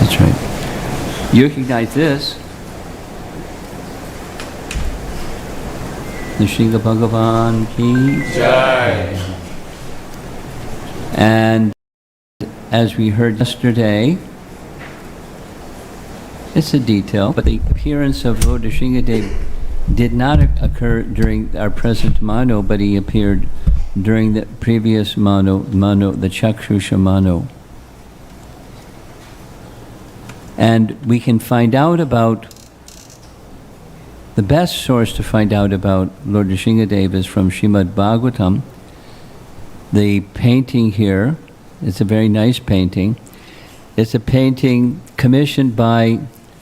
That's right. You recognize this. Nrsimha Bhagavan ki Jai. And as we heard yesterday, it's a detail, but the appearance of Lord Nrsimhadev did not occur during our present Mano, but he appeared during the previous Mano, the Chakshusha Mano. And we can find out about, the best source to find out about Lord Nrsimhadev is from Srimad Bhagavatam. The painting here, it's a very nice painting. It's a painting commissioned by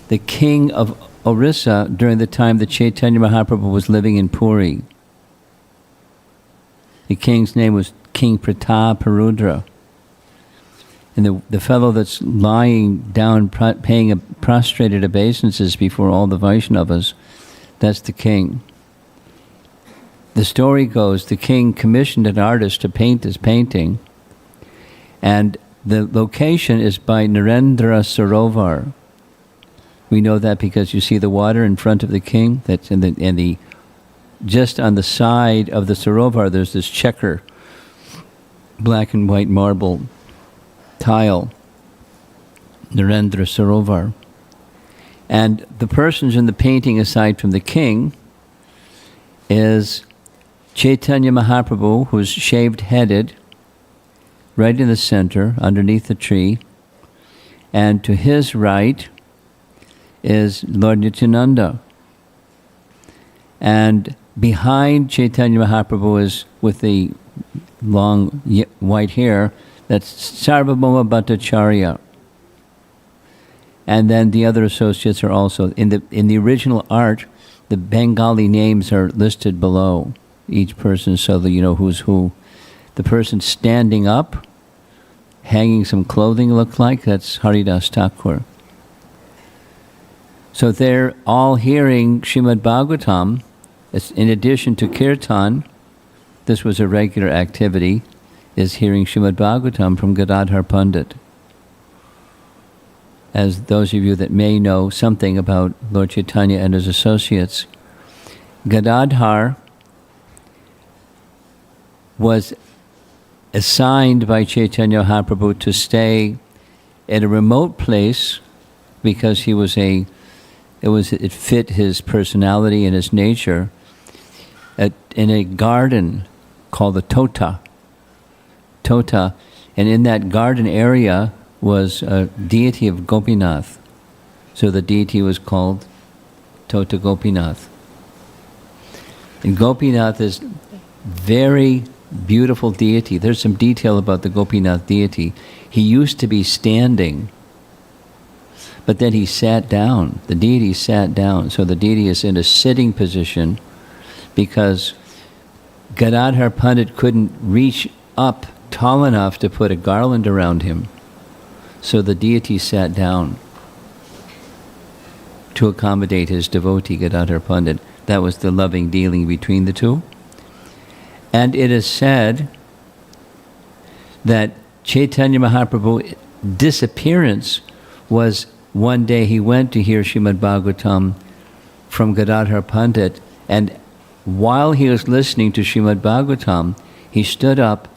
the king of Orissa during the time that Chaitanya Mahaprabhu was living in Puri. The king's name was King Prataparudra. And the fellow that's lying down, paying prostrated obeisances before all the Vaishnavas, that's the king. The story goes, the king commissioned an artist to paint this painting, and the location is by Narendra Sarovar. We know that because you see the water in front of the king. That's in the just on the side of the Sarovar. There's this checker, black and white marble tile, Narendra Sarovar. And the persons in the painting, aside from the king, is Chaitanya Mahaprabhu, who's shaved-headed, right in the center, underneath the tree. And to his right is Lord Nityananda. And behind Chaitanya Mahaprabhu is, with the long white hair, that's Sarvabhauma Bhattacharya. And then the other associates are also, in the original art, the Bengali names are listed below each person so that you know who's who. The person standing up, hanging some clothing look like, that's Haridas Thakur. So they're all hearing Srimad Bhagavatam. In addition to Kirtan, this was a regular activity, is hearing Srimad Bhagavatam from Gadadhar Pandit. As those of you that may know something about Lord Chaitanya and his associates, Gadadhar was assigned by Chaitanya Mahaprabhu to stay at a remote place because it fit his personality and his nature, in a garden called the Tota, and in that garden area was a deity of Gopinath. So the deity was called Tota Gopinath. And Gopinath is very beautiful deity. There's some detail about the Gopinath deity. He used to be standing, but then he sat down. The deity sat down. So the deity is in a sitting position because Gadadhar Pandit couldn't reach up tall enough to put a garland around him. So the deity sat down to accommodate his devotee, Gadadhar Pandit. That was the loving dealing between the two. And it is said that Chaitanya Mahaprabhu's disappearance was one day he went to hear Srimad Bhagavatam from Gadadhar Pandit, and while he was listening to Srimad Bhagavatam, he stood up,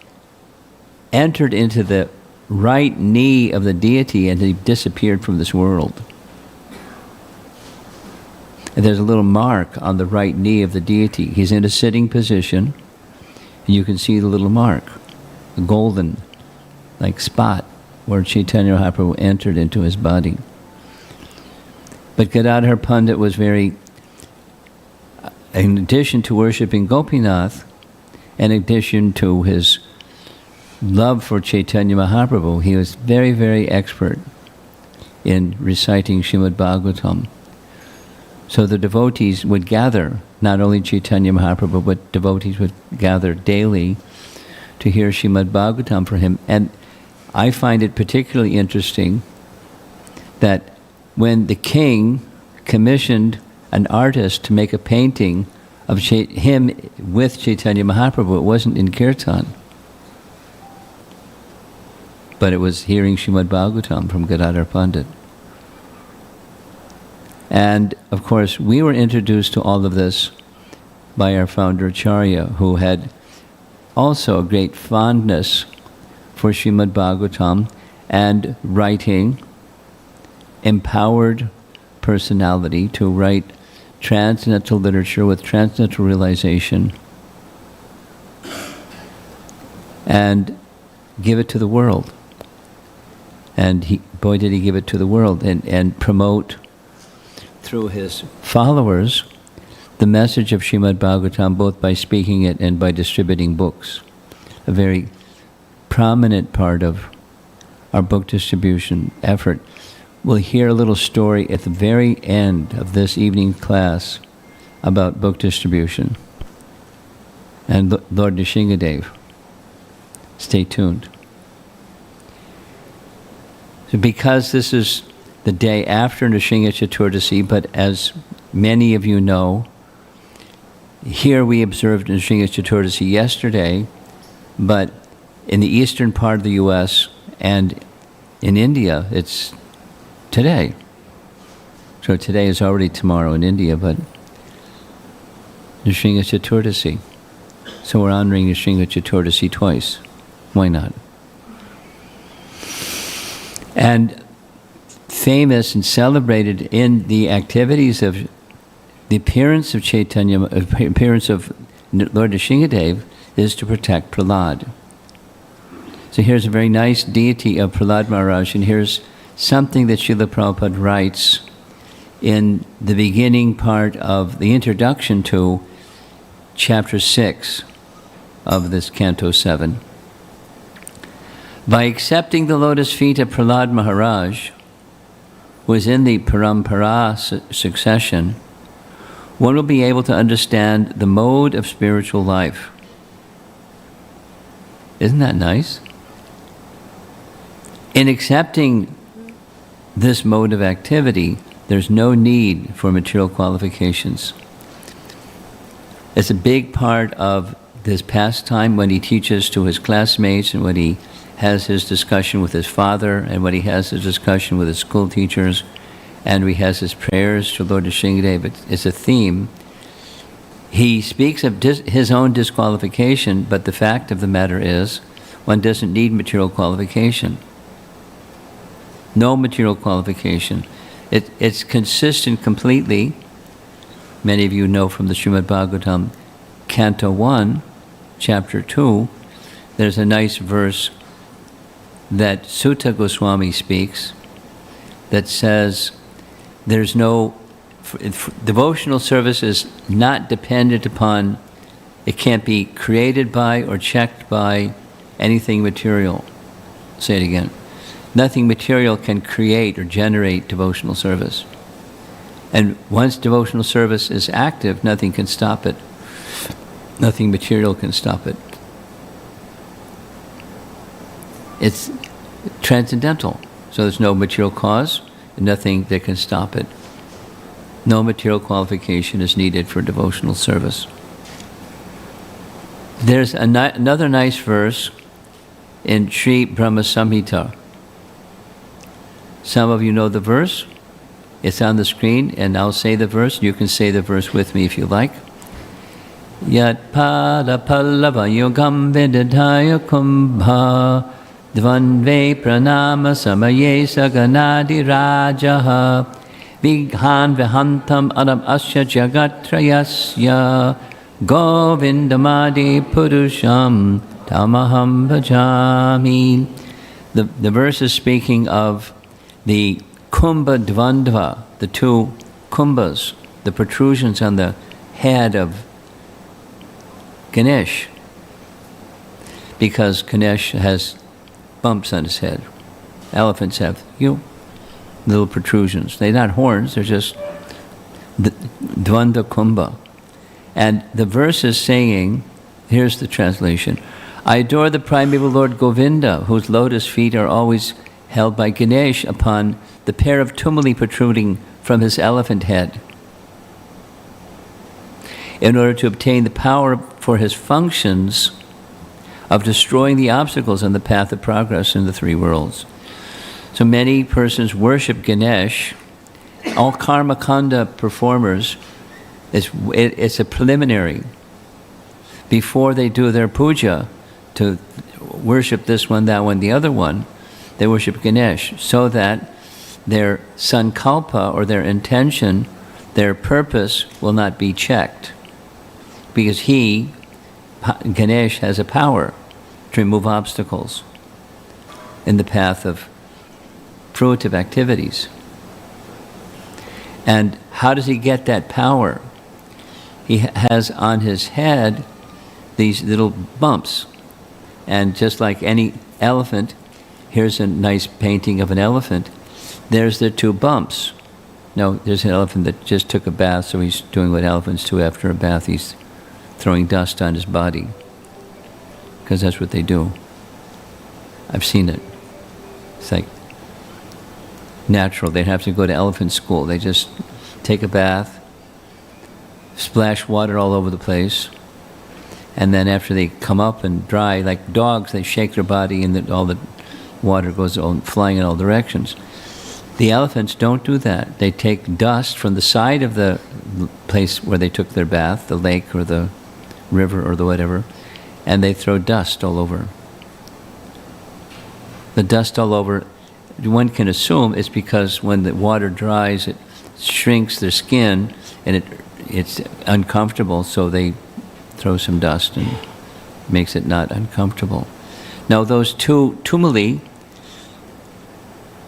entered into the right knee of the deity, and he disappeared from this world. And there's a little mark on the right knee of the deity. He's in a sitting position, and you can see the little mark, a golden spot where Chaitanya Mahaprabhu entered into his body. But Gadadhar Pandit was very, in addition to worshipping Gopinath, in addition to his love for Chaitanya Mahaprabhu, he was very, very expert in reciting Srimad Bhagavatam. So the devotees would gather, not only Chaitanya Mahaprabhu, but devotees would gather daily to hear Srimad Bhagavatam for him. And I find it particularly interesting that when the king commissioned an artist to make a painting of him with Chaitanya Mahaprabhu, it wasn't in Kirtan, but it was hearing Srimad Bhagavatam from Gadadhar Pandit. And of course, we were introduced to all of this by our founder Acharya, who had also a great fondness for Srimad Bhagavatam and writing, empowered personality to write transcendental literature with transcendental realization and give it to the world. And boy did he give it to the world, and promote through his followers the message of Srimad Bhagavatam, both by speaking it and by distributing books. A very prominent part of our book distribution effort. We'll hear a little story at the very end of this evening class about book distribution and Lord Nrsingadev. Stay tuned. So because this is the day after Nrsinga Chaturdasi, but as many of you know, here we observed Nrsinga Chaturdasi yesterday, but in the eastern part of the U.S. and in India, it's today. So today is already tomorrow in India, but Nrsinga Chaturdasi. So we're honoring Nrsinga Chaturdasi twice. Why not? And famous and celebrated in the activities of the appearance of Chaitanya, appearance of Lord Nrsingadev, is to protect Prahlada. So here's a very nice deity of Prahlada Maharaj, and here's something that Srila Prabhupada writes in the beginning part of the introduction to chapter 6 of this Canto 7. By accepting the lotus feet of Prahlada Maharaj, who is in the Parampara succession, one will be able to understand the mode of spiritual life. Isn't that nice? In accepting this mode of activity, there's no need for material qualifications. It's a big part of this pastime when he teaches to his classmates, and when he has his discussion with his father, and when he has his discussion with his school teachers, and he has his prayers to Lord Nrsingadev. It's a theme. He speaks of his own disqualification, but the fact of the matter is, one doesn't need material qualification. No material qualification. It's consistent completely. Many of you know from the Srimad Bhagavatam, Canto 1, Chapter 2, there's a nice verse that Sutta Goswami speaks that says there's no, devotional service is not dependent upon, it can't be created by or checked by anything material. Say it again. Nothing material can create or generate devotional service. And once devotional service is active, nothing can stop it. Nothing material can stop it. It's transcendental. So there's no material cause, and nothing that can stop it. No material qualification is needed for devotional service. There's another nice verse in Sri Brahma Samhita. Some of you know the verse. It's on the screen, and I'll say the verse. You can say the verse with me if you like. Yat pada pallava yogam vedadhaya kumbha dvanve pranama samaye saganadi rajaha vighan vihantam adam asya jagatrayasya govindamadi purusham tamaham bhajami. The verse is speaking of the kumbha dvandva, the two kumbhas, the protrusions on the head of Ganesh, because Ganesh has bumps on his head. Elephants have little protrusions. They're not horns, they're just Dvanda Kumbha. And the verse is saying, here's the translation, I adore the primeval Lord Govinda, whose lotus feet are always held by Ganesh upon the pair of tumuli protruding from his elephant head, in order to obtain the power for his functions of destroying the obstacles on the path of progress in the three worlds. So many persons worship Ganesh All karma kanda performers, it's a preliminary. Before they do their puja to worship this one, that one, the other one, they worship Ganesh, so that their sankalpa, or their intention, their purpose, will not be checked. Because Ganesh, has a power to remove obstacles in the path of fruitive activities. And how does he get that power? He has on his head these little bumps. And just like any elephant, here's a nice painting of an elephant. There's the two bumps. No, there's an elephant that just took a bath, so he's doing what elephants do after a bath. He's throwing dust on his body, because that's what they do. I've seen it. It's like natural. They have to go to elephant school. They just take a bath, splash water all over the place, and then after they come up and dry, like dogs, they shake their body and all the water goes flying in all directions. The elephants don't do that. They take dust from the side of the place where they took their bath, the lake or the river or the whatever, and they throw dust all over. The dust all over, one can assume it's because when the water dries, it shrinks their skin and it's uncomfortable, so they throw some dust and makes it not uncomfortable. Now those two tumuli,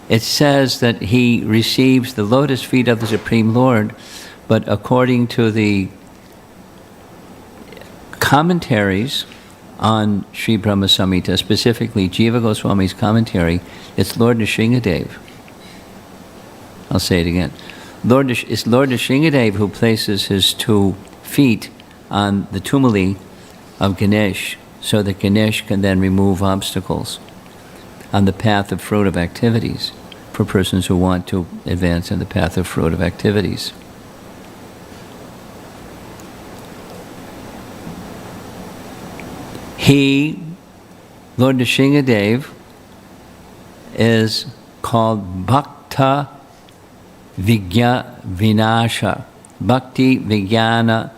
it says that he receives the lotus feet of the Supreme Lord, but according to the commentaries on Sri Brahma Samhita, specifically Jiva Goswami's commentary, it's Lord Nrsingadev. I'll say it again. It's Lord Nrsingadev who places his 2 feet on the tumuli of Ganesh, so that Ganesh can then remove obstacles on the path of fruitive activities for persons who want to advance in the path of fruitive activities. Lord Nrsingadev, is called Bhakta Vinasha. Bhakti Vijnana.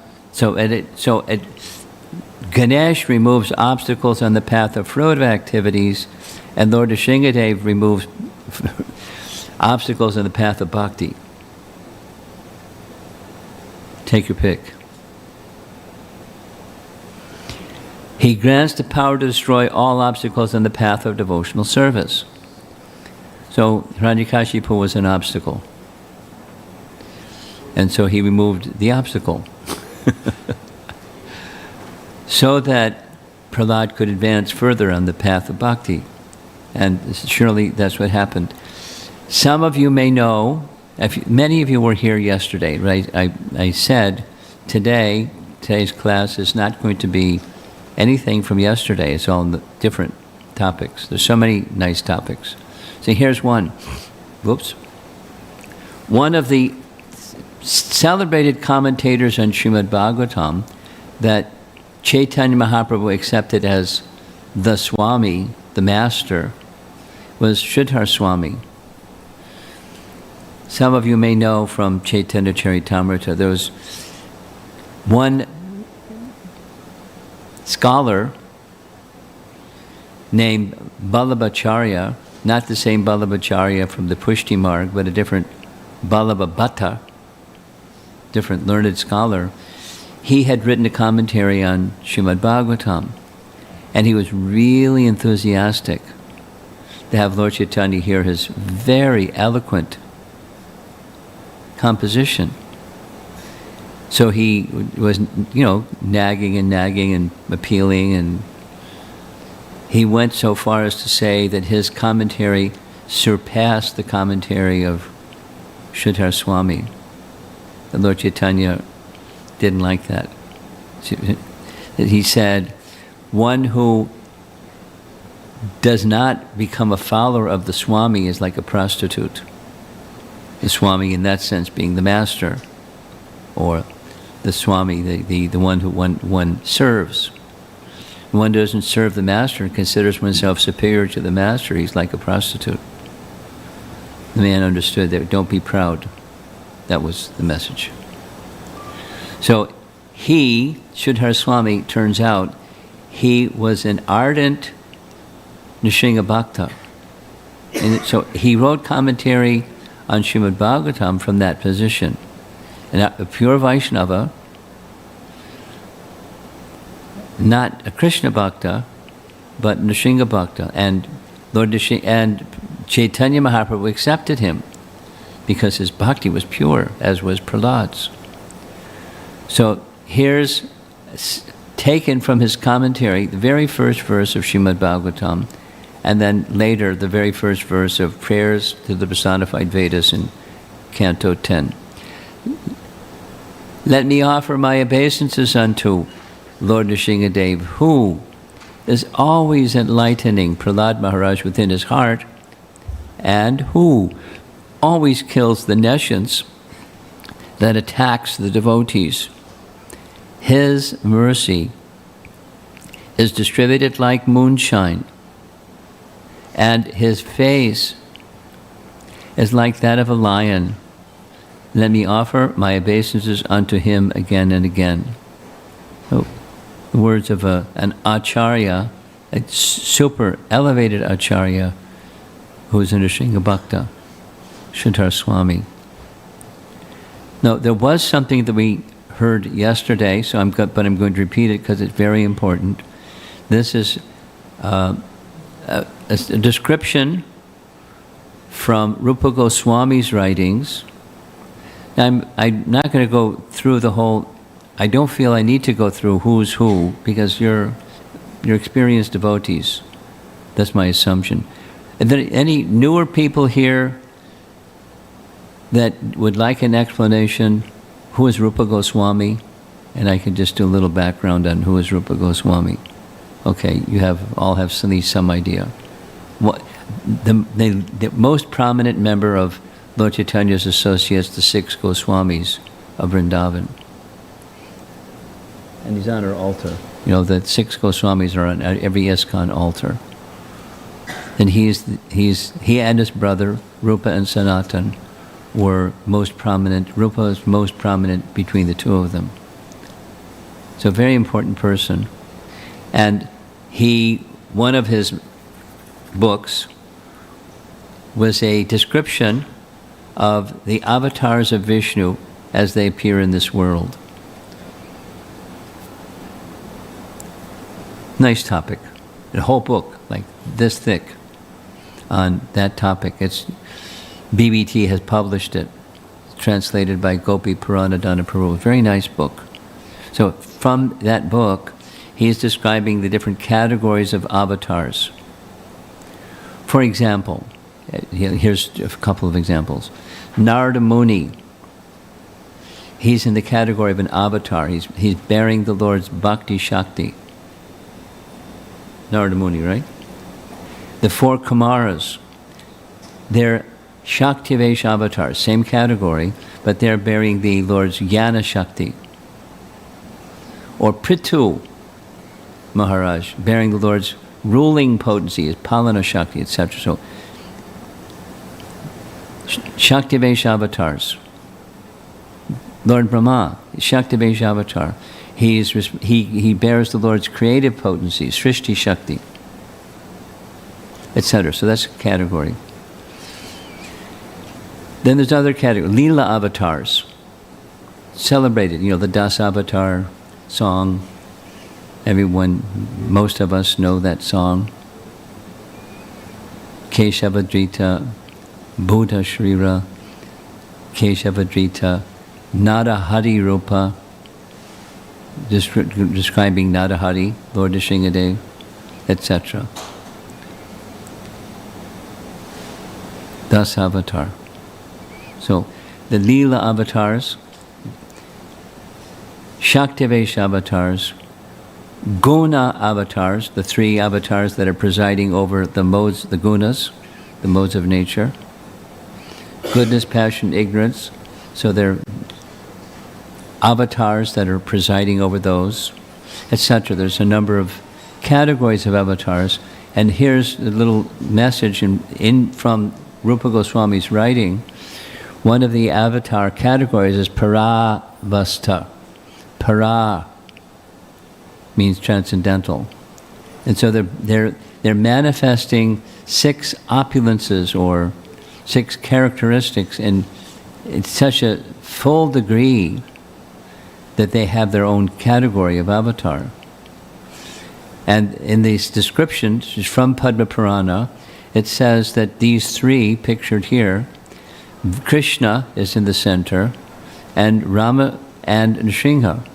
Ganesh removes obstacles on the path of fruitive activities, and Lord Nrsingadev removes obstacles on the path of bhakti. Take your pick. He grants the power to destroy all obstacles on the path of devotional service. So Hiranyakashipu was an obstacle. And so he removed the obstacle. So that Prahlada could advance further on the path of bhakti. And surely that's what happened. Some of you may know, many of you were here yesterday, right? I said today's class is not going to be anything from yesterday. It's all different topics. There's so many nice topics. So here's one. Whoops. One of the celebrated commentators on Srimad Bhagavatam that Chaitanya Mahaprabhu accepted as the Swami, the master, was Sridhar Swami. Some of you may know from Chaitanya Charitamrita, there was one scholar named Ballabhacharya, not the same Ballabhacharya from the Pushti Marg, but a different Ballabhabhata, different learned scholar. He had written a commentary on Srimad Bhagavatam, and he was really enthusiastic to have Lord Chaitanya hear his very eloquent composition. So he was, nagging and appealing, and he went so far as to say that his commentary surpassed the commentary of Sridhar Swami. And Lord Chaitanya didn't like that. He said, one who does not become a follower of the Swami is like a prostitute. The Swami in that sense being the master, or the Swami, the one who one serves. One doesn't serve the master and considers oneself superior to the master, he's like a prostitute. The man understood that, don't be proud. That was the message. So he, Sridhar Swami, turns out, he was an ardent Nrsimha Bhakta. And so he wrote commentary on Srimad Bhagavatam from that position. And a pure Vaishnava, not a Krishna Bhakta, but Nrsimha Bhakta. And Lord and Chaitanya Mahaprabhu accepted him because his bhakti was pure, as was Prahlad's. So here's taken from his commentary, the very first verse of Srimad Bhagavatam, and then later the very first verse of Prayers to the Personified Vedas in Canto 10. Let me offer my obeisances unto Lord Nrsimhadev, who is always enlightening Prahlad Maharaj within his heart, and who always kills the nescience that attacks the devotees. His mercy is distributed like moonshine, and his face is like that of a lion. Let me offer my obeisances unto him again and again. So, the words of an acharya, a super elevated acharya, who is in Nrsimha Bhakta, Sridhar Swami. Now, there was something that we heard yesterday, but I'm going to repeat it because it's very important. This is a description from Rupa Goswami's writings. I'm not going to go through the whole. I don't feel I need to go through who's who, because you're experienced devotees. That's my assumption. Are there any newer people here that would like an explanation? Who is Rupa Goswami? And I can just do a little background on who is Rupa Goswami. Okay, you all have at least some idea. What the most prominent member of Lord Chaitanya's associates, the 6 Goswamis of Vrindavan. And he's on our altar. You know, the 6 Goswamis are on every ISKCON altar. And he and his brother, Rupa and Sanatan, were most prominent. Rupa is most prominent between the two of them. So a very important person. And one of his books was a description of the avatars of Vishnu as they appear in this world. Nice topic. A whole book, like this thick, on that topic. BBT has published it, translated by Gopi Puranadana Prabhu. Very nice book. So from that book, he's describing the different categories of avatars. For example, here's a couple of examples. Narada Muni, he's in the category of an avatar. He's bearing the Lord's Bhakti Shakti. Narada Muni, right? The 4 Kumaras, they're Shaktivesh avatars, same category, but they're bearing the Lord's Jnana Shakti. Or Prithu Maharaj, bearing the Lord's ruling potency, his Palana Shakti, etc. So, Shaktivesh avatars. Lord Brahma, Shaktivesh avatar. He bears the Lord's creative potency, Srishti Shakti, etc. So that's a category. Then there's other categories, Leela avatars, celebrated. You know, the Das Avatar song. Most of us know that song. Keshavadrita, Buddha Shrira, Keshavadrita, Nada Hari Rupa, describing Nada Hari, Lord Nrsimhadev, etc. Das Avatar. So, the Leela avatars, Shaktivesh avatars, Guna avatars, the 3 avatars that are presiding over the modes, the gunas, the modes of nature. Goodness, passion, ignorance. So they're avatars that are presiding over those, etc. There's a number of categories of avatars. And here's a little message from Rupa Goswami's writing. One of the avatar categories is Paravasta. Para means transcendental. And so they're manifesting 6 opulences or 6 characteristics in such a full degree that they have their own category of avatar. And in these descriptions from Padma Purana, it says that these 3 pictured here, Krishna is in the center, and Rama and Nrsimha.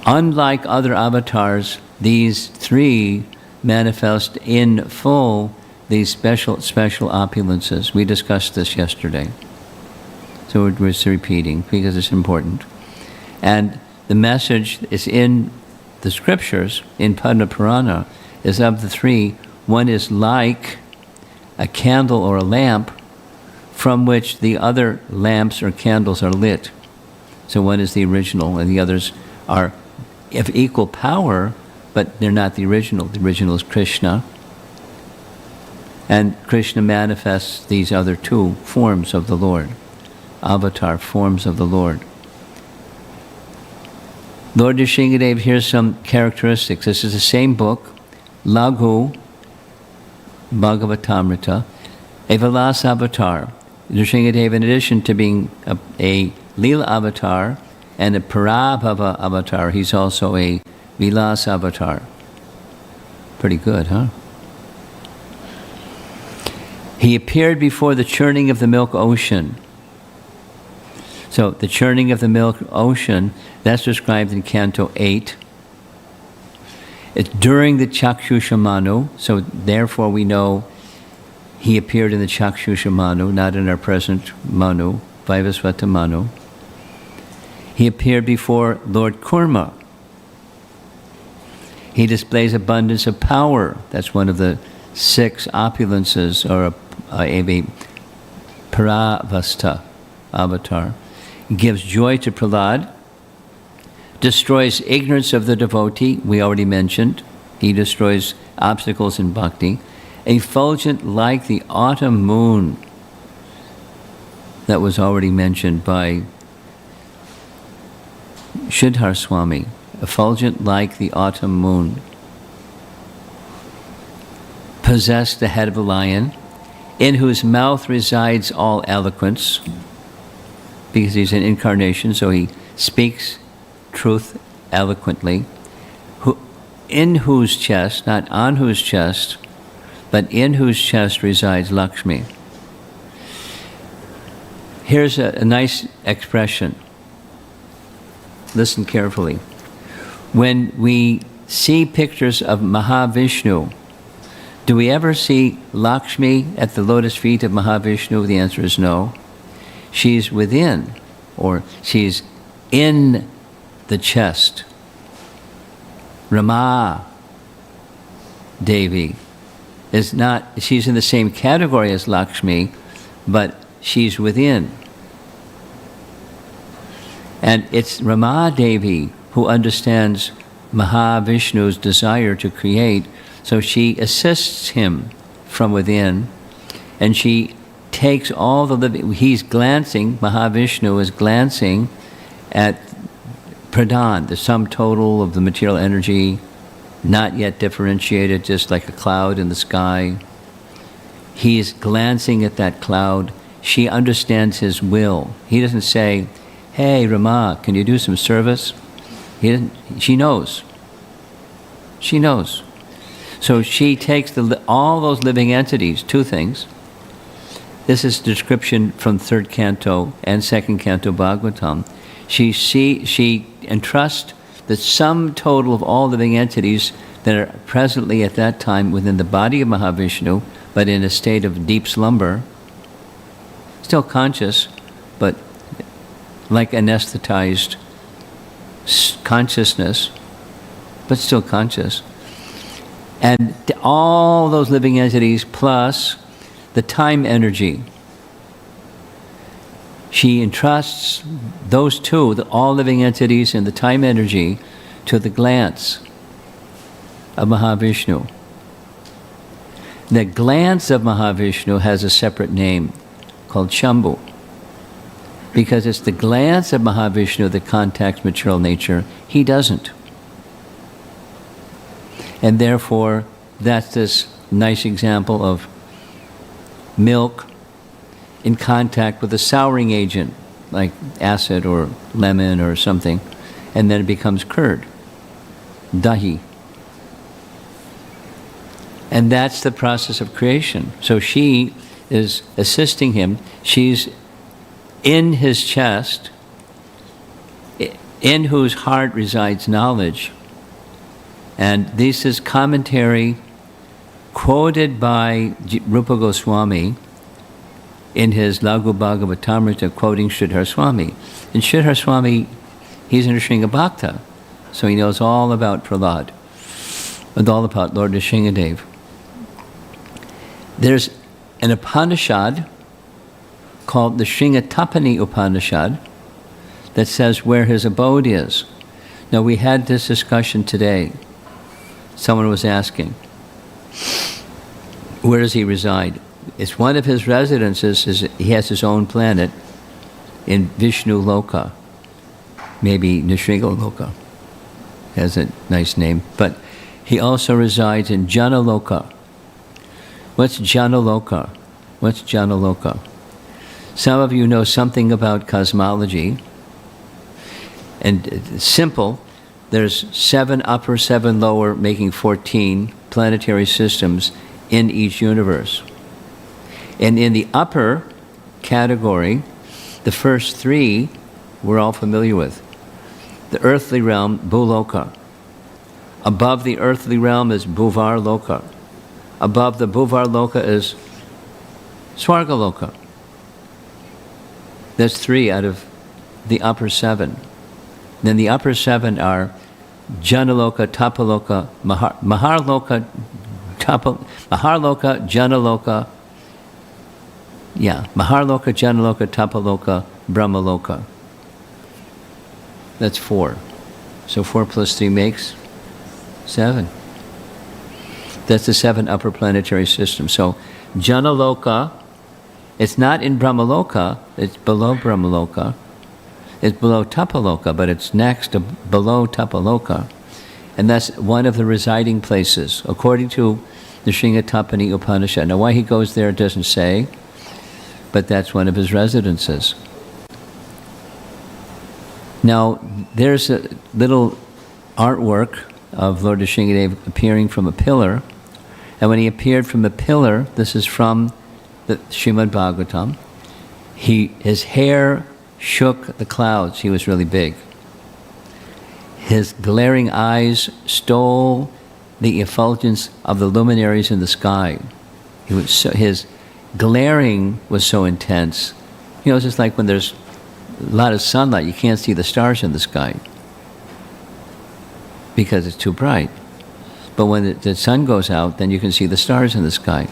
Unlike other avatars, these 3 manifest in full these special opulences. We discussed this yesterday. So we're just repeating because it's important. And the message is in the scriptures, in Padma Purana, is of the 3, one is like a candle or a lamp from which the other lamps or candles are lit. So one is the original and the others are of equal power, but they're not the original. The original is Krishna. And Krishna manifests these other 2 forms of the Lord, avatar forms of the Lord. Lord Nrsimhadev, here's some characteristics. This is the same book, Laghu Bhagavatamrita, a Vilas avatar. Nrsimhadev, in addition to being a Leela avatar and a Parabhava avatar, he's also a Vilas avatar. Pretty good, huh? He appeared before the churning of the milk ocean. So the churning of the milk ocean, that's described in Canto 8. It's during the Chakshusha Manu, so therefore we know he appeared in the Chakshusha Manu, not in our present Manu, Vaivasvata Manu. He appeared before Lord Kurma. He displays abundance of power. That's one of the 6 opulences, or a Paravasta avatar. He gives joy to Prahlada, destroys ignorance of the devotee, we already mentioned. He destroys obstacles in bhakti. Effulgent like the autumn moon, that was already mentioned by Siddhar Swami. Effulgent like the autumn moon. Possessed the head of a lion, in whose mouth resides all eloquence, because he's an incarnation, so he speaks truth eloquently. In whose chest, not on whose chest, but in whose chest resides Lakshmi. Here's a nice expression. Listen carefully. When we see pictures of Mahavishnu, do we ever see Lakshmi at the lotus feet of Mahavishnu? The answer is no. She's within, or she's in the chest. Rama Devi is not, she's in the same category as Lakshmi, but she's within. And it's Rama Devi who understands Mahavishnu's desire to create, so she assists him from within, and she takes all the living, he's glancing, Mahavishnu is glancing at Pradhan, the sum total of the material energy, not yet differentiated, just like a cloud in the sky. He's glancing at that cloud. She understands his will. He doesn't say, hey, Rama, can you do some service? She knows. She knows. So she takes all those living entities, 2 things. This is description from 3rd canto and 2nd canto Bhagavatam. She entrusts the sum total of all living entities that are presently at that time within the body of Mahavishnu, but in a state of deep slumber, still conscious, but like anesthetized consciousness, but still conscious. And all those living entities plus the time energy. She entrusts those 2, all living entities and the time energy, to the glance of Mahavishnu. The glance of Mahavishnu has a separate name, called Shambhu. Because it's the glance of Mahavishnu that contacts material nature. He doesn't. And therefore, that's this nice example of milk in contact with a souring agent, like acid or lemon or something, and then it becomes curd, dahi. And that's the process of creation. So she is assisting him. She's in his chest, in whose heart resides knowledge. And this is commentary quoted by Rupa Goswami in his Laghu Bhagavatamrita, quoting Sridhar Swami. And Sridhar Swami, he's a Nrsimha Bhakta, so he knows all about Prahlada, and all about Lord Nrsimhadev. There's an Upanishad called the Shringatapani Upanishad that says where his abode is. Now, we had this discussion today. Someone was asking, where does he reside? It's one of his residences. He has his own planet in Vishnu Loka, maybe Nishriga Loka, has a nice name. But he also resides in Jana Loka. What's Jana Loka? What's Jana Loka? Some of you know something about cosmology. And it's simple. There's 7 upper, 7 lower, making 14 planetary systems in each universe. And in the upper category, the first 3 we're all familiar with. The earthly realm, Bhuloka. Above the earthly realm is Bhuvar Loka. Above the Bhuvar Loka is Swarga Loka. That's 3 out of the upper 7. Then the upper 7 are Janaloka, Tapaloka, Maharloka, Janaloka, Maharloka, Janaloka, Tapaloka, Brahmaloka. That's 4. So 4 plus 3 makes 7. That's the 7 upper planetary systems. So Janaloka, it's not in Brahmaloka, it's below Brahmaloka. It's below Tapaloka, but it's next to below Tapaloka. And that's one of the residing places, according to the Shringatapani Upanishad. Now, why he goes there, it doesn't say, but that's one of his residences. Now, there's a little artwork of Lord Nrsimhadev appearing from a pillar. And when he appeared from the pillar, this is from the Srimad Bhagavatam, his hair shook the clouds. He was really big. His glaring eyes stole the effulgence of the luminaries in the sky. His glaring was so intense. You know, it's just like when there's a lot of sunlight, you can't see the stars in the sky because it's too bright. But when the sun goes out, then you can see the stars in the sky.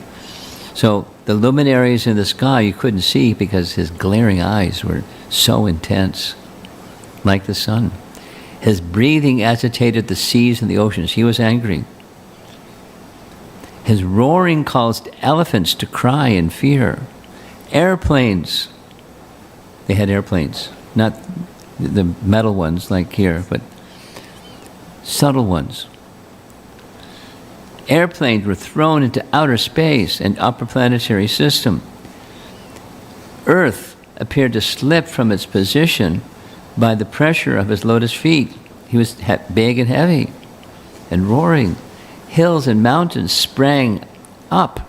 So the luminaries in the sky you couldn't see because his glaring eyes were so intense, like the sun. His breathing agitated the seas and the oceans. He was angry. His roaring caused elephants to cry in fear. Airplanes, they had airplanes, not the metal ones like here, but subtle ones. Airplanes were thrown into outer space and upper planetary system. Earth appeared to slip from its position by the pressure of his lotus feet. He was big and heavy and roaring. Hills and mountains sprang up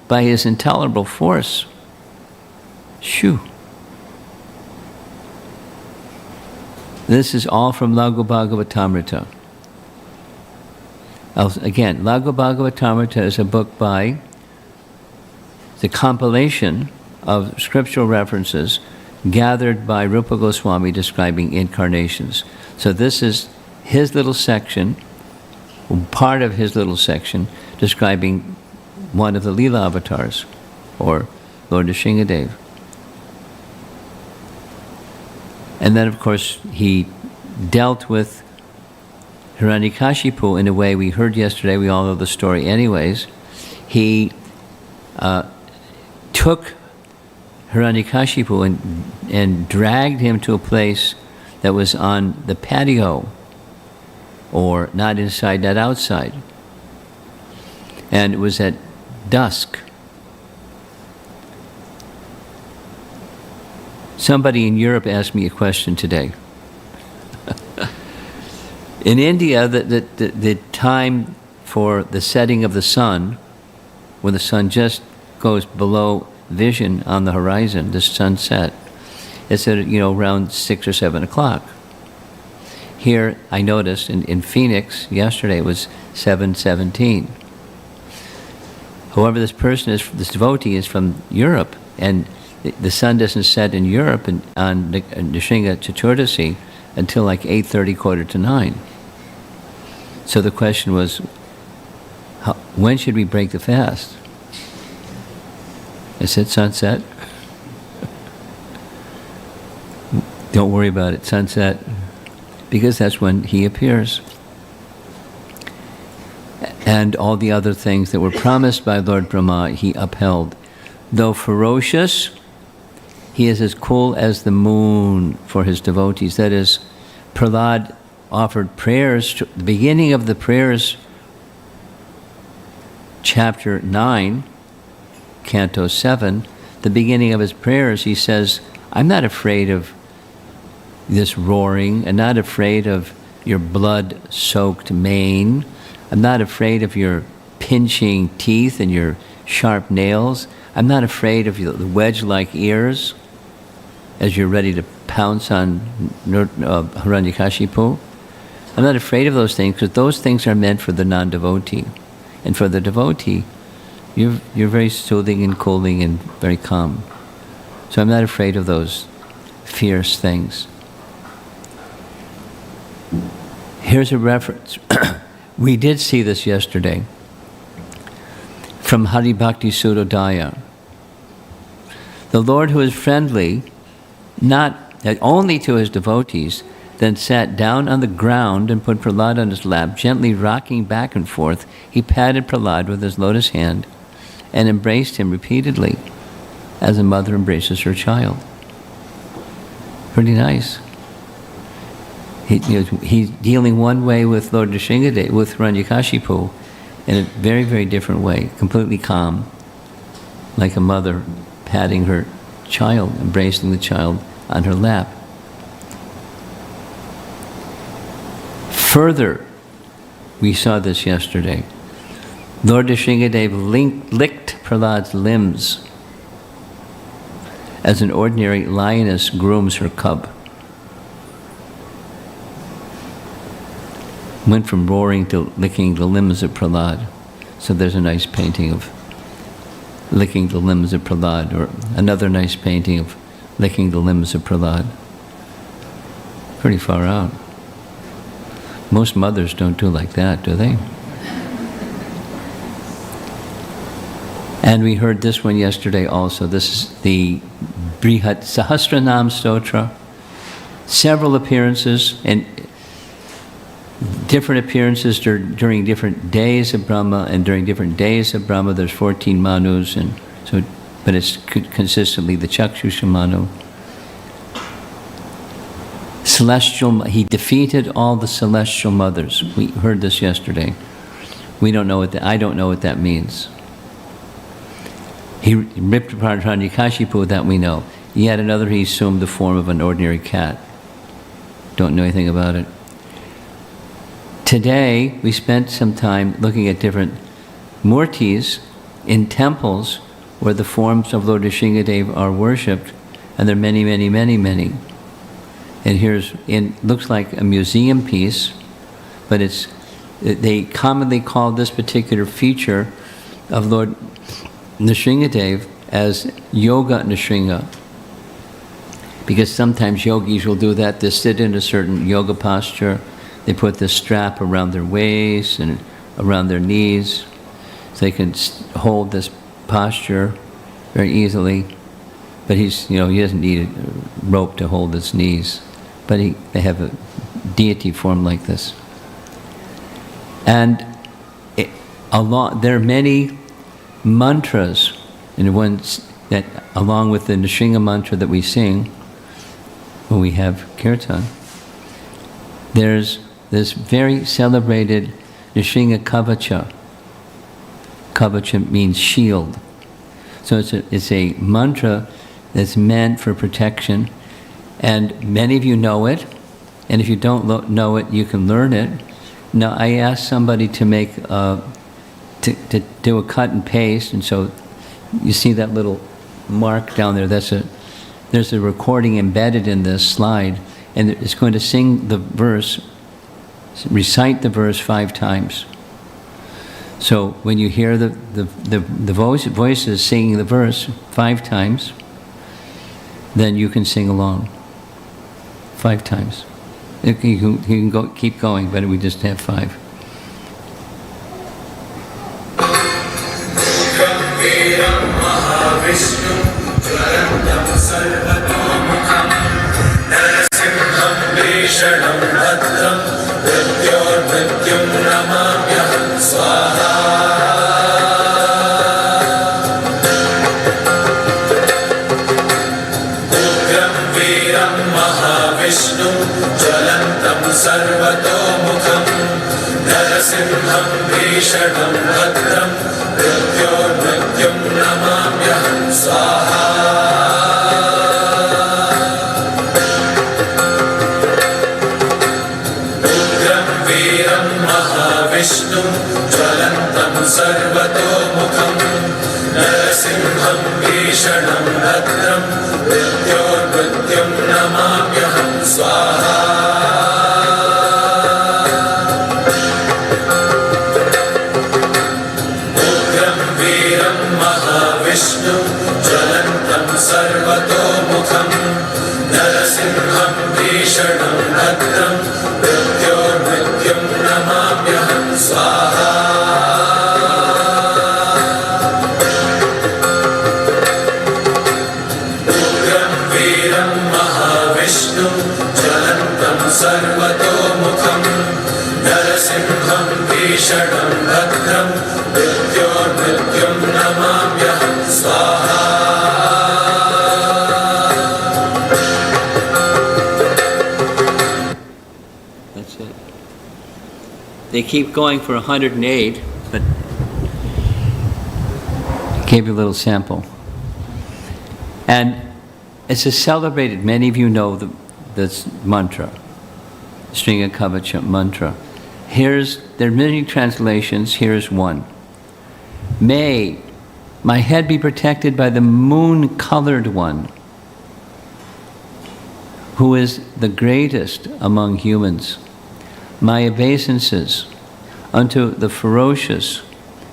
by his intolerable force. Shoo. This is all from Laghu Bhagavatamrita. Again, Laghu Bhagavatamrita is a book by the compilation of scriptural references gathered by Rupa Goswami describing incarnations. So this is his little section, part of his little section, describing one of the Leela avatars, or Lord Nrsimhadev. And then, of course, he dealt with Hiranyakashipu in a way we heard yesterday. We all know the story anyways. He took Hiranyakashipu and dragged him to a place that was on the patio, or not inside, not outside. And it was at dusk. Somebody in Europe asked me a question today. In India, the time for the setting of the sun, when the sun just goes below vision on the horizon, the sunset, it's at around 6 or 7 o'clock. Here, I noticed in Phoenix yesterday it was 7:17. However, this devotee is from Europe, and the sun doesn't set in Europe on Nrsimha Chaturdasi until like 8:30, 8:45. So the question was, when should we break the fast? I said, sunset. Don't worry about it, sunset. Because that's when he appears. And all the other things that were promised by Lord Brahma, he upheld. Though ferocious, he is as cool as the moon for his devotees. That is, Prahlada offered prayers. The beginning of the prayers, chapter 9, canto 7, the beginning of his prayers, he says, I'm not afraid of this roaring. I'm not afraid of your blood-soaked mane. I'm not afraid of your pinching teeth and your sharp nails. I'm not afraid of the wedge-like ears as you're ready to pounce on Hiranyakashipu. I'm not afraid of those things because those things are meant for the non-devotee. And for the devotee, you're very soothing and cooling and very calm. So I'm not afraid of those fierce things. Here's a reference. We did see this yesterday from Hari Bhakti Sudodaya. The Lord, who is friendly, not only to his devotees, then sat down on the ground and put Prahlada on his lap, gently rocking back and forth. He patted Prahlada with his lotus hand and embraced him repeatedly, as a mother embraces her child. Pretty nice. He's dealing one way with Lord Nrsimhadev, with Hiranyakashipu, in a very, very different way, completely calm, like a mother patting her child, embracing the child on her lap. Further, we saw this yesterday. Lord Nrsimhadev licked Prahlada's limbs as an ordinary lioness grooms her cub. Went from roaring to licking the limbs of Prahlada. So there's a nice painting of licking the limbs of Prahlada, or another nice painting of licking the limbs of Prahlada. Pretty far out. Most mothers don't do like that, do they? And we heard this one yesterday also. This is the Brihat Sahasranam Stotra. Several appearances, and different appearances during different days of Brahma, and during different days of Brahma there's 14 Manus, and so, but it's consistently the Chakshusha Manu. He defeated all the celestial mothers. We heard this yesterday. I don't know what that means. He ripped apart Hiranyakashipu, that we know. Yet another, he assumed the form of an ordinary cat. Don't know anything about it. Today, we spent some time looking at different murtis in temples where the forms of Lord Nrsimhadev are worshipped, and there are many, many, many, many. And looks like a museum piece, but they commonly call this particular feature of Lord Nrsimhadev as Yoga Nrsimha, because sometimes yogis will do that. They sit in a certain yoga posture. They put this strap around their waist and around their knees, so they can hold this posture very easily. But he doesn't need a rope to hold his knees. But they have a deity form like this. And there are many mantras, and that along with the Nrsimha mantra that we sing when we have kirtan, there's this very celebrated Nrsimha kavacha. Kavacha means shield. So it's a mantra that's meant for protection, and many of you know it, and if you don't know it, you can learn it. Now, I asked somebody to make, to do a cut and paste, and so you see that little mark down there, there's a recording embedded in this slide, and it's going to sing the verse, recite the verse 5 times. So when you hear the voices singing the verse 5 times, then you can sing along 5 times. You can keep going, but we just have 5. सर्वतोमुखं नरसिंहं भीषणं भद्रं मृत्योर्मृत्युं नमाम्यहं स्वाहा उग्रं वीरं महाविष्णुं ज्वलन्तं सर्वतोमुखं नरसिंहं भीषणं भद्रं मृत्योर्मृत्युं नमाम्यहं स्वाहा सर्वतोमुखं नरसिंहं भीषणं भद्रं मृत्योर्मृत्युं नमाम्यहं स्वाहा उग्रं वीरं महाविष्णुं ज्वलन्तं सर्वतोमुखं नरसिंहं भीषणं भद्रं मृत्योर्मृत्युं नमाम्यहं स्वाहा They keep going for 108, but I gave you a little sample. And it's a celebrated, many of you know this mantra, Sringa Kavacha mantra. There are many translations, here's one. May my head be protected by the moon-colored one, who is the greatest among humans. My obeisances unto the ferocious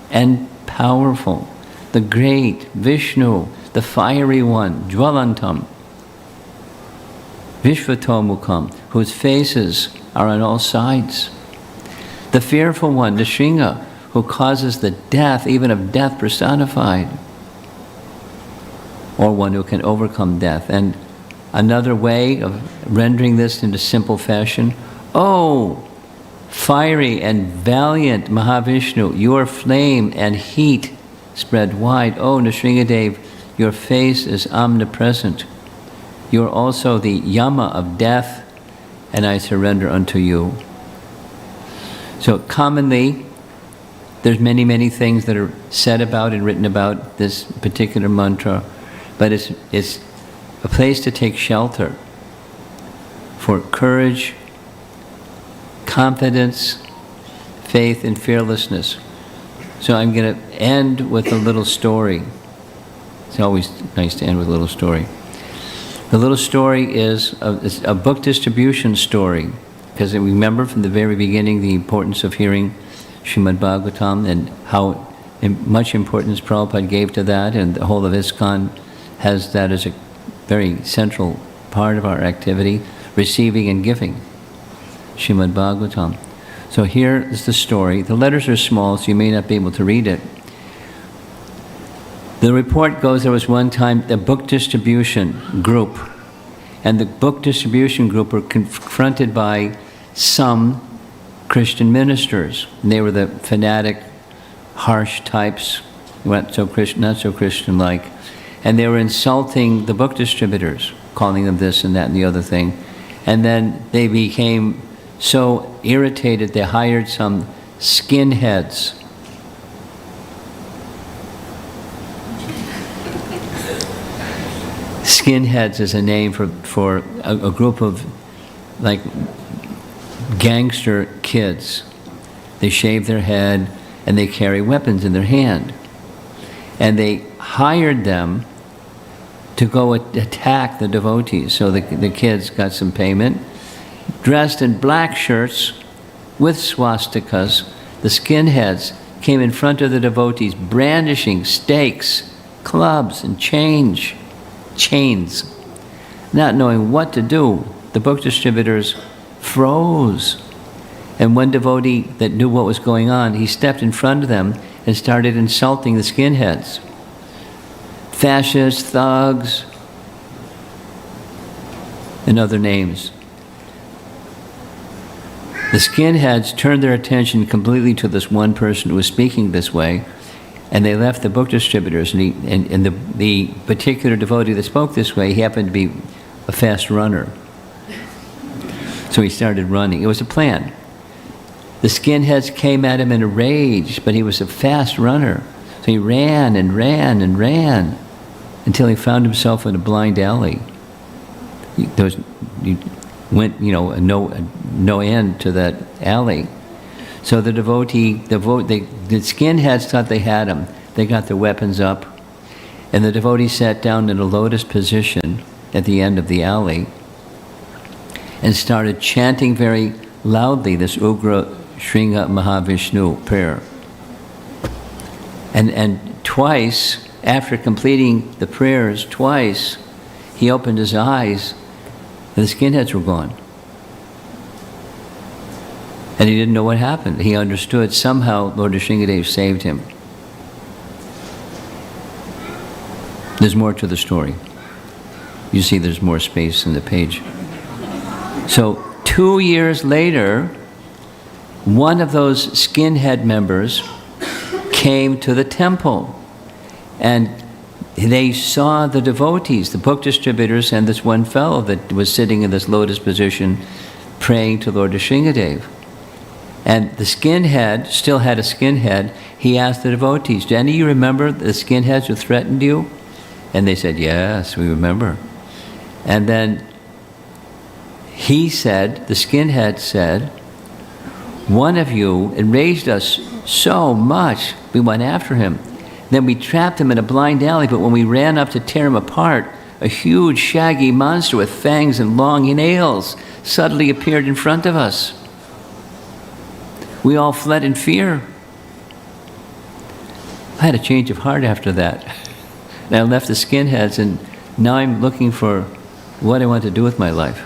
and powerful, the great Vishnu, the fiery one, Jwalantam, Vishvatomukam, whose faces are on all sides, the fearful one, Nrsimha, who causes the death, even of death personified, or one who can overcome death. And another way of rendering this into simple fashion, oh, fiery and valiant Mahavishnu, your flame and heat spread wide. Oh, Nrsimhadev, your face is omnipresent. You are also the Yama of death, and I surrender unto you. So commonly, there's many, many things that are said about and written about this particular mantra, but it's a place to take shelter for courage, confidence, faith, and fearlessness. So I'm going to end with a little story. It's always nice to end with a little story. The little story is a book distribution story, because we remember from the very beginning the importance of hearing Srimad Bhagavatam and how much importance Prabhupada gave to that, and the whole of ISKCON has that as a very central part of our activity, receiving and giving Srimad Bhagavatam. So here is the story. The letters are small, so you may not be able to read it. The report goes, there was one time a book distribution group, and the book distribution group were confronted by some Christian ministers. And they were the fanatic, harsh types, not so Christian-like. and they were insulting the book distributors, calling them this and that and the other thing. And then they became so irritated, they hired some skinheads. Skinheads is a name for a group of like gangster kids. They shave their head and they carry weapons in their hand. And they hired them to go attack the devotees. So the kids got some payment, dressed in black shirts with swastikas. The skinheads came in front of the devotees brandishing stakes, clubs, and chains. Not knowing what to do, the book distributors froze. And one devotee that knew what was going on, he stepped in front of them and started insulting the skinheads. Fascists, thugs, and other names. The skinheads turned their attention completely to this one person who was speaking this way, and they left the book distributors, and the particular devotee that spoke this way, he happened to be a fast runner. So he started running. It was a plan. The skinheads came at him in a rage, but he was a fast runner. So he ran and ran and ran until he found himself in a blind alley. You went, no end to that alley. So the skinheads thought they had him. They got their weapons up, and the devotee sat down in a lotus position at the end of the alley and started chanting very loudly this Ugra Shringa Mahavishnu prayer. And twice, after completing the prayers twice, he opened his eyes, and the skinheads were gone. And he didn't know what happened. He understood somehow Lord Nrsingadev saved him. There's more to the story. You see there's more space in the page. So 2 years later, one of those skinhead members came to the temple, and they saw the devotees, the book distributors, and this one fellow that was sitting in this lotus position praying to Lord Nrsingadev. And the skinhead still had a skinhead. He asked the devotees, "Do any of you remember the skinheads who threatened you?" And they said, "Yes, we remember." And then he said, the skinhead said, "One of you enraged us so much, we went after him. Then we trapped him in a blind alley, but when we ran up to tear him apart, a huge shaggy monster with fangs and long nails suddenly appeared in front of us. We all fled in fear." I had a change of heart after that. And I left the skinheads, and now I'm looking for what I want to do with my life.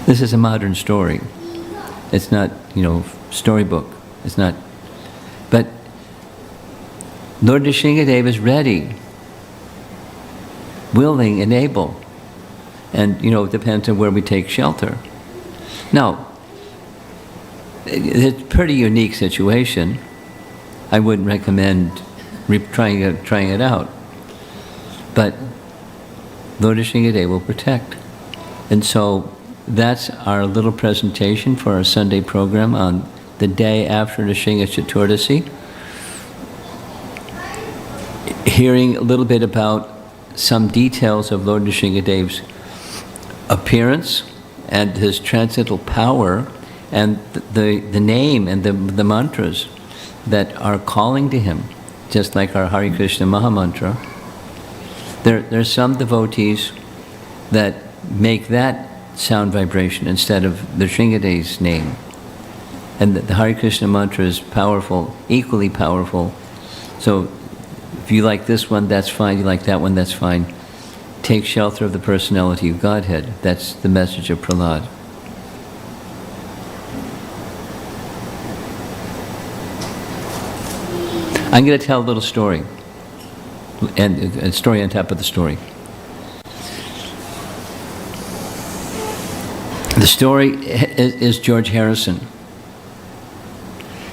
This is a modern story. It's not, storybook. It's not. But Lord Nrsingadev is ready, willing, and able. And, it depends on where we take shelter. Now, it's a pretty unique situation. I wouldn't recommend trying it out. But Lord Nrsingadev will protect. And so that's our little presentation for our Sunday program on the day after Nrsinga Chaturdasi. Hearing a little bit about some details of Lord Nrsingadev's appearance and his transcendental power, and the name and the mantras that are calling to him, just like our Hare Krishna Mahamantra. There's some devotees that make that sound vibration instead of the Nrsingadev's name. And the Hare Krishna mantra is powerful, equally powerful. So if you like this one, that's fine. You like that one, that's fine. Take shelter of the personality of Godhead. That's the message of Prahlada. I'm going to tell a little story, and a story on top of the story. The story is George Harrison.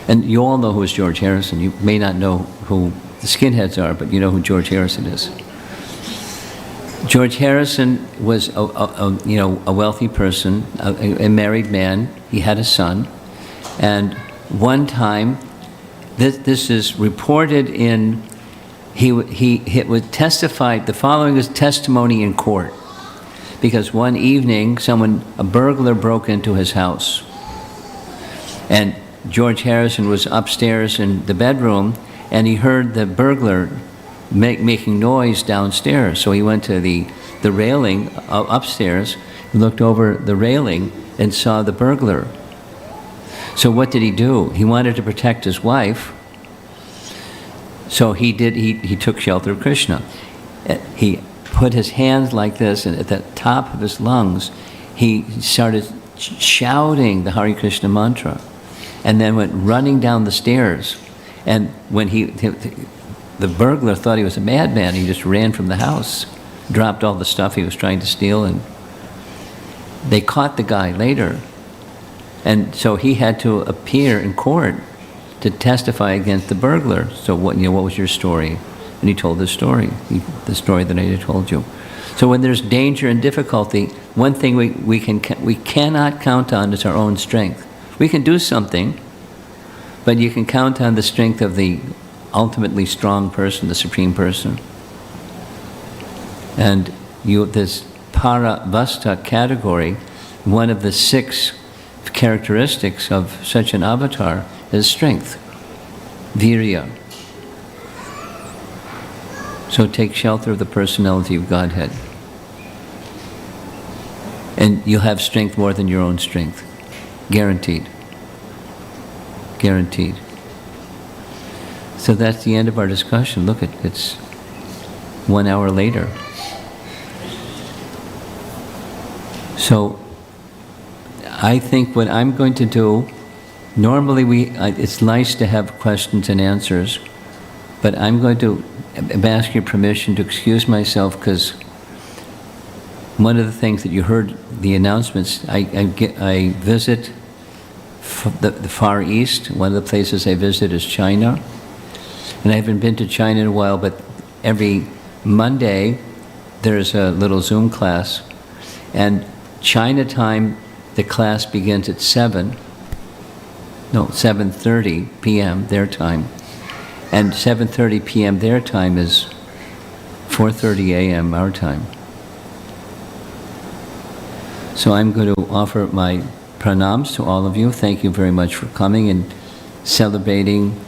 And you all know who is George Harrison. You may not know who the skinheads are, but you know who George Harrison is. George Harrison was a wealthy person, a married man. He had a son, and one time, this is reported in. He was testified. The following is testimony in court, because one evening a burglar broke into his house, and George Harrison was upstairs in the bedroom, and he heard the burglar making noise downstairs. So he went to the railing upstairs, looked over the railing, and saw the burglar. So what did he do? He wanted to protect his wife. So he took shelter of Krishna. He put his hands like this, and at the top of his lungs, he started shouting the Hare Krishna mantra, and then went running down the stairs. And when the burglar thought he was a madman, he just ran from the house, dropped all the stuff he was trying to steal, and they caught the guy later. And so he had to appear in court to testify against the burglar. So what was your story? And he told the story that I told you. So when there's danger and difficulty, one thing we cannot count on is our own strength. We can do something, but you can count on the strength of the ultimately strong person, the supreme person. And this Paravasta category, one of the 6 characteristics of such an avatar is strength, virya. So take shelter of the personality of Godhead, and you'll have strength more than your own strength. Guaranteed. Guaranteed. So that's the end of our discussion. Look, it's 1 hour later. So I think what I'm going to do, normally it's nice to have questions and answers, but I'm going to ask your permission to excuse myself, because one of the things that you heard, the announcements, I visit the Far East. One of the places I visit is China. And I haven't been to China in a while, but every Monday there's a little Zoom class. And China time, the class begins at 7:30 p.m. their time. And 7:30 p.m. their time is 4:30 a.m. our time. So I'm going to offer my pranams to all of you. Thank you very much for coming and celebrating